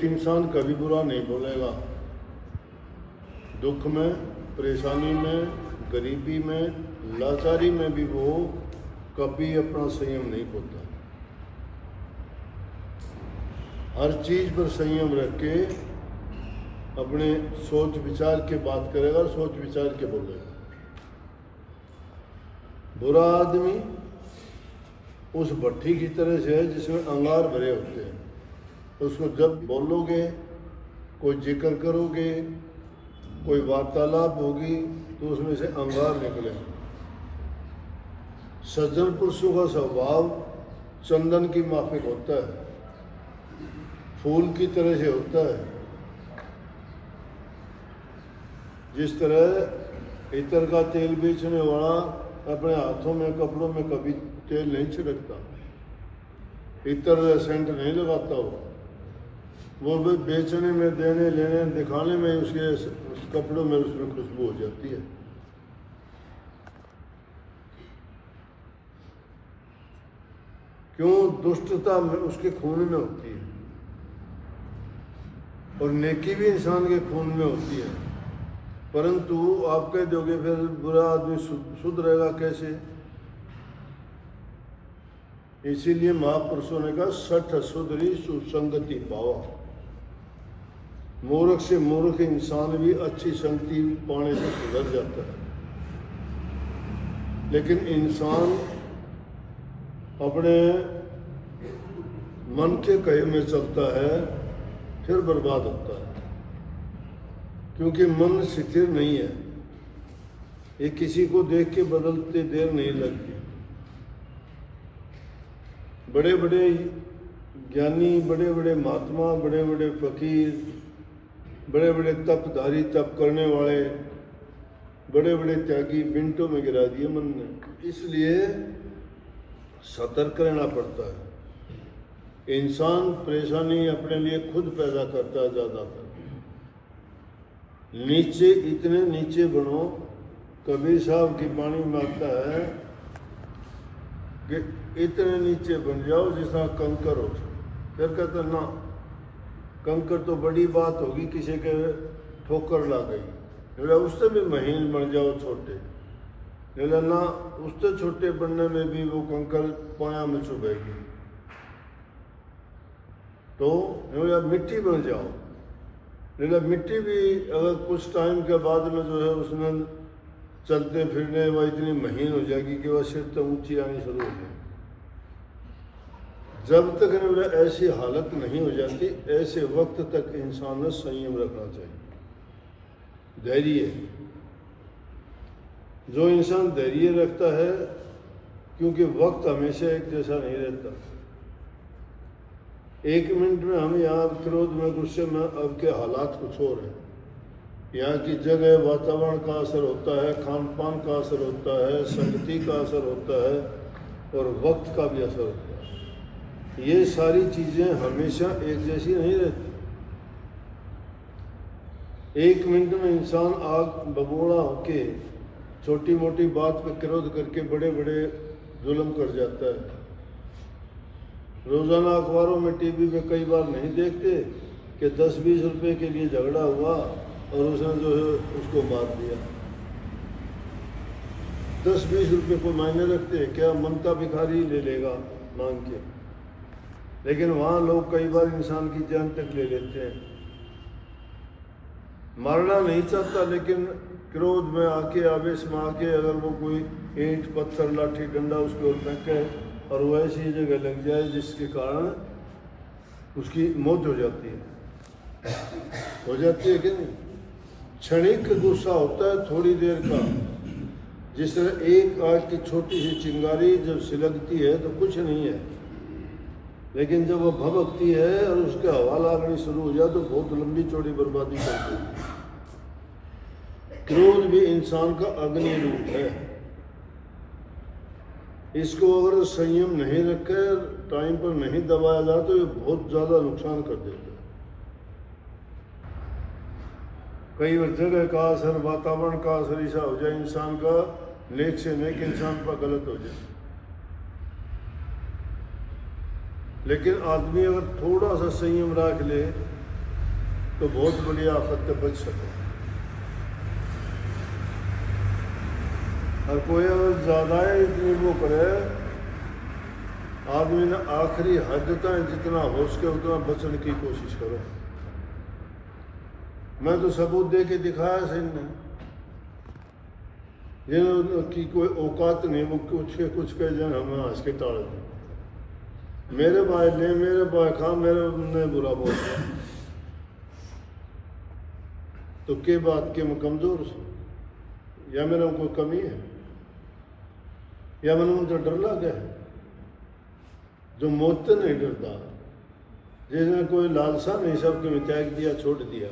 एक इंसान कभी बुरा नहीं बोलेगा। दुख में, परेशानी में, गरीबी में, लाचारी में भी वो कभी अपना संयम नहीं खोता। हर चीज़ पर संयम रख के अपने सोच विचार के बात करेगा और सोच विचार के बोलेगा। बुरा आदमी उस भट्टी की तरह से है जिसमें अंगार भरे होते हैं। तो उसको जब बोलोगे, कोई जिक्र करोगे, कोई वार्तालाप होगी तो उसमें से अंगार निकलेगा। सज्जन पुरुषों का स्वभाव चंदन की माफिक होता है, फूल की तरह से होता है। जिस तरह इत्र का तेल बेचने वाला अपने हाथों में, कपड़ों में कभी तेल नहीं छिड़कता, इत्र सेंट नहीं लगाता, वो भी बेचने में, देने लेने दिखाने में उसके उस कपड़ों में उसमें खुशबू हो जाती है। क्यों? दुष्टता में उसके खून में होती है और नेकी भी इंसान के खून में होती है। परंतु आप कह दोगे फिर बुरा आदमी सुधरेगा कैसे? इसीलिए महापुरुषों ने कहा सठ सुधरी सुसंगति पावा। मूर्ख से मूर्ख इंसान भी अच्छी संगति पाने से सुधर जाता है, लेकिन इंसान अपने मन के कहे में चलता है फिर बर्बाद होता है, क्योंकि मन स्थिर नहीं है। ये किसी को देख के बदलते देर नहीं लगती। बड़े बड़े ज्ञानी, बड़े बड़े महात्मा, बड़े बड़े फकीर, बड़े बड़े तपधारी, तप करने वाले, बड़े बड़े त्यागी मिनटों में गिरा दिए मन ने। इसलिए सतर्क रहना पड़ता है। इंसान परेशानी अपने लिए खुद पैदा करता है ज़्यादातर। नीचे, इतने नीचे बनो, कबीर साहब की वाणी में आता है कि इतने नीचे बन जाओ जितना कंकर हो। फिर कहते ना, कंकर तो बड़ी बात होगी, किसी के ठोकर ला गई, उससे भी महीन बन जाओ, छोटे ना, उससे छोटे बनने में भी वो कंकर पाया में चुभेगी। तो मिट्टी बन जाओ। मिट्टी भी अगर कुछ टाइम के बाद में जो है उसमें चलते फिरने वह इतनी महीन हो जाएगी कि वह सिर तक ऊंची आनी शुरू हो जाएगी। जब तक ऐसी हालत नहीं हो जाती, ऐसे वक्त तक इंसान में संयम रखना चाहिए, धैर्य। जो इंसान धैर्य रखता है, क्योंकि वक्त हमेशा एक जैसा नहीं रहता। एक मिनट में हम यहाँ क्रोध में, गुस्से में, अब के हालात कुछ और हैं। यहाँ की जगह, वातावरण का असर होता है, खान पान का असर होता है, संगति का असर होता है और वक्त का भी असर होता है। ये सारी चीज़ें हमेशा एक जैसी नहीं रहती। एक मिनट में इंसान आग बबूला होके छोटी मोटी बात पे क्रोध करके बड़े बड़े जुल्म कर जाता है। रोज़ाना अखबारों में, टीवी में कई बार नहीं देखते कि 10-20 रुपए के लिए झगड़ा हुआ और उसने जो है उसको मार दिया। 10-20 रुपए को मायने रखते हैं क्या? मनता भिखारी ले लेगा मांग के, लेकिन वहाँ लोग कई बार इंसान की जान तक ले लेते हैं। मारना नहीं चाहता, लेकिन क्रोध में आके, आवेश में आके अगर वो कोई ईंट, पत्थर, लाठी, डंडा उसके ओर फेंके और वो ऐसी जगह लग जाए जिसके कारण उसकी मौत हो जाती है। हो जाती है कि नहीं? क्षणिक गुस्सा होता है, थोड़ी देर का। जिस तरह एक आग की छोटी सी चिंगारी जब सिलगती है तो कुछ नहीं है, लेकिन जब वो भभकती है और उसके हवा लागनी शुरू हो जाए तो बहुत लंबी चौड़ी बर्बादी करती है। क्रोध भी इंसान का अग्नि रूप है। इसको अगर संयम नहीं रखे, टाइम पर नहीं दबाया जाए तो ये बहुत ज़्यादा नुकसान कर देता है। कई बार जगह का असर, वातावरण का असर ऐसा हो जाए इंसान का, नेक से नेक इंसान पर गलत हो जाए। लेकिन आदमी अगर थोड़ा सा संयम रख ले तो बहुत बड़ी आफत से बच सको। और कोई अगर ज़्यादा इतनी वो करे, आदमी ने आखिरी हद तक जितना हो सके उतना बचने की कोशिश करो। मैं तो सबूत दे के दिखाया सही ने, जिनकी कोई औकात नहीं, वो कुछ कह जाए हमें हंस के टाल दें। मेरे भाई ले, मेरे भाई खा, मेरे ने बुरा बोल दिया तो के बात के मैं कमज़ोर हूँ, या मेरा कोई कमी है, या मैंने उनसे डर लग गया। जो मौत से नहीं डरता, जिसने कोई लालसा नहीं सबके में त्याग दिया, छोड़ दिया,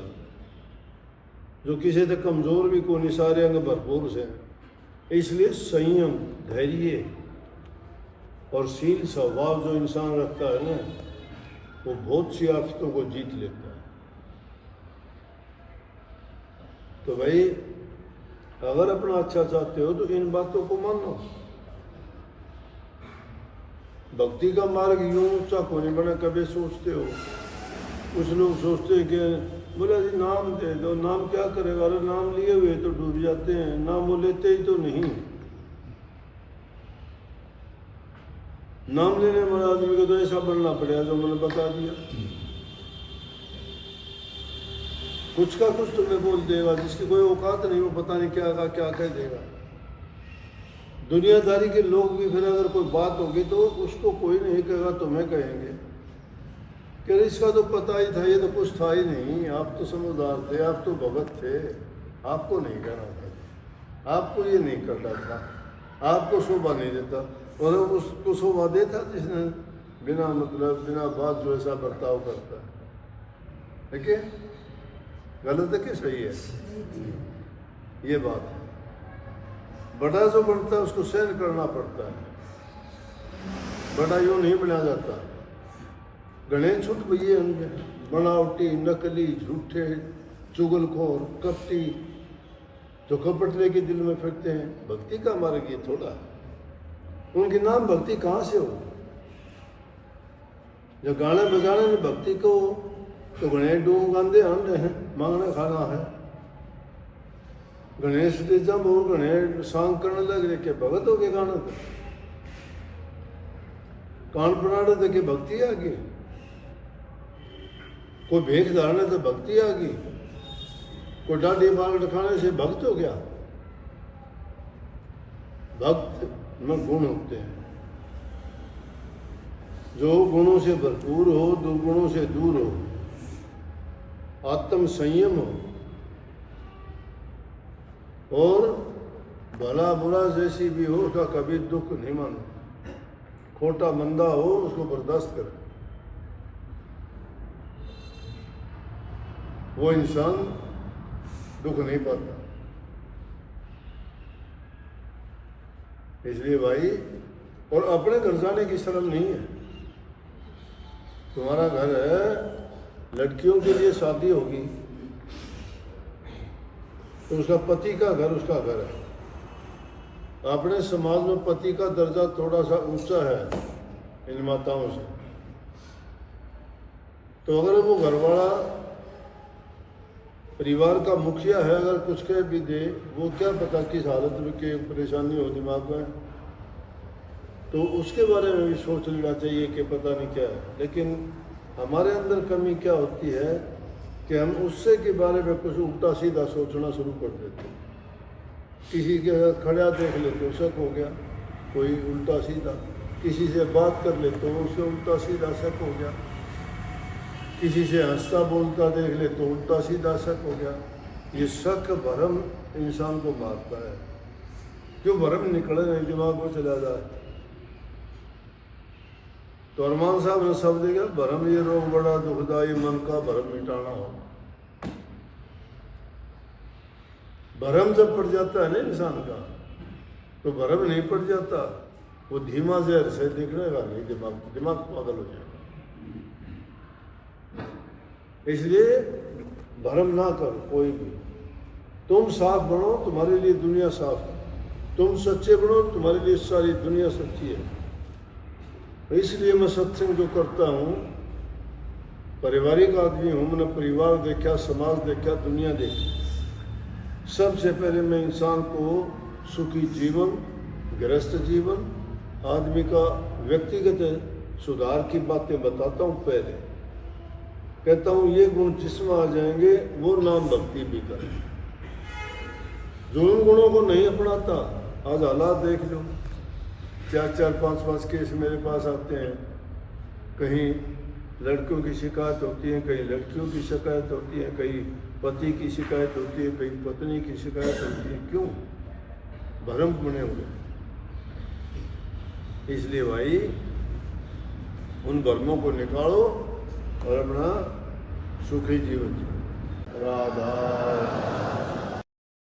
जो किसी से कमज़ोर भी कोई नहीं, सारे अंग भरपूर से। इसलिए संयम, धैर्य और शील स्वभाव जो इंसान रखता है ना, वो बहुत सी आफतों को जीत लेता है। तो भाई अगर अपना अच्छा चाहते हो तो इन बातों को मानो। भक्ति का मार्ग यूं ऊंचा को नहीं बना, कभी सोचते हो। कुछ लोग सोचते हैं कि बोला जी नाम दे दो, नाम क्या करेगा, अरे नाम लिए हुए तो डूब जाते हैं, नाम वो लेते ही तो नहीं। नाम लेने वाले आदमी को तो ऐसा बनना पड़ेगा जो मैंने बता दिया। कुछ का कुछ तुम्हें बोल देगा, जिसकी कोई औकात नहीं, वो पता नहीं क्या कह देगा। दुनियादारी के लोग भी फिर अगर कोई बात होगी तो उसको कोई नहीं कहेगा, तुम्हें कहेंगे कि इसका तो पता ही था, ये तो कुछ था ही नहीं, आप तो समझदार थे, आप तो भगत थे, आपको नहीं करना था, आपको ये नहीं करना था, आपको शोभा नहीं देता। और उसको शोभा देता जिसने बिना मतलब बिना बात जो ऐसा बर्ताव करता है। देखिए गलत है कि सही है, ये बात है। बड़ा जो बनता है उसको सहन करना पड़ता है, बड़ा यूँ नहीं बना जाता। गणेश छुट भैया बनावटी, नकली, झूठे, चुगलखोर, कपटी, जो कपट लेके दिल में फिरते हैं, भक्ति का मार्ग ये थोड़ा। उनके नाम भक्ति कहाँ से हो? जो गाने बजाने में भक्ति को तो गणेश डूम गांधे हम रहे हैं, मांगना खाना है। गणेश दे जब और गणेश सांग करने लग रहे के भगत हो गए गाना तो कान बनाने थे कि भक्ति आ गई। कोई भेख धारने तो भक्ति आ गई, कोई डांडी बाल दिखाने से भक्त हो गया। भक्त में गुण होते हैं, जो गुणों से भरपूर हो, दुर्गुणों से दूर हो, आत्म संयम हो, और भला बुरा जैसी भी हो उसका कभी दुख नहीं मानो, खोटा मंदा हो उसको बर्दाश्त करे, वो इंसान दुख नहीं पाता। इसलिए भाई, और अपने घर जाने की शर्म नहीं है। तुम्हारा घर है, लड़कियों के लिए शादी होगी तो उसका पति का घर उसका घर है। अपने समाज में पति का दर्जा थोड़ा सा ऊंचा है इन माताओं से। तो अगर वो घरवाला परिवार का मुखिया है, अगर कुछ कह भी दे, वो क्या पता किस हालत में के परेशानी हो दिमाग में, तो उसके बारे में भी सोच लेना चाहिए कि पता नहीं क्या है। लेकिन हमारे अंदर कमी क्या होती है कि हम उससे के बारे में कुछ उल्टा सीधा सोचना शुरू कर देते हैं। किसी के साथ खड़ा देख ले तो शक हो गया, कोई उल्टा सीधा, किसी से बात कर ले तो उससे उल्टा सीधा शक हो गया, किसी से हंसता बोलता देख ले तो उल्टा सीधा शक हो गया। ये शक भरम इंसान को मारता है, क्यों भरम निकले नहीं दिमाग में चला जाए। तो अरमान साहब ने शब्द दिया, भरम ये रोग बड़ा दुखदाई, मन का भरम मिटाना हो। भरम जब पड़ जाता है ना इंसान का, तो भरम नहीं पड़ जाता, वो धीमा जहर से दिखनेगा नहीं, दिमाग पागल हो जाएगा। इसलिए भरम ना करो कोई भी। तुम साफ बनो, तुम्हारे लिए दुनिया साफ है। तुम सच्चे बनो, तुम्हारे लिए सारी दुनिया सच्ची है। इसलिए मैं सत्संग जो करता हूँ पारिवारिक आदमी हूँ, मैंने परिवार देखा, समाज देखा, दुनिया देखी। सबसे पहले मैं इंसान को सुखी जीवन, गृहस्थ जीवन, आदमी का व्यक्तिगत सुधार की बातें बताता हूँ। पहले कहता हूँ ये गुण जिसमें आ जाएंगे वो नाम भक्ति भी करें। जो उन गुणों को नहीं अपनाता, आज हालात देख लो, 4-4, 5-5 केस मेरे पास आते हैं। कहीं लड़कियों की शिकायत होती है, कहीं लड़कियों की शिकायत होती है, कहीं पति की शिकायत होती है, कहीं पत्नी की शिकायत होती है। क्यों? भ्रम बने हुए। इसलिए भाई उन भ्रमों को निकालो और अपना सुखी जीवन जियो। राधा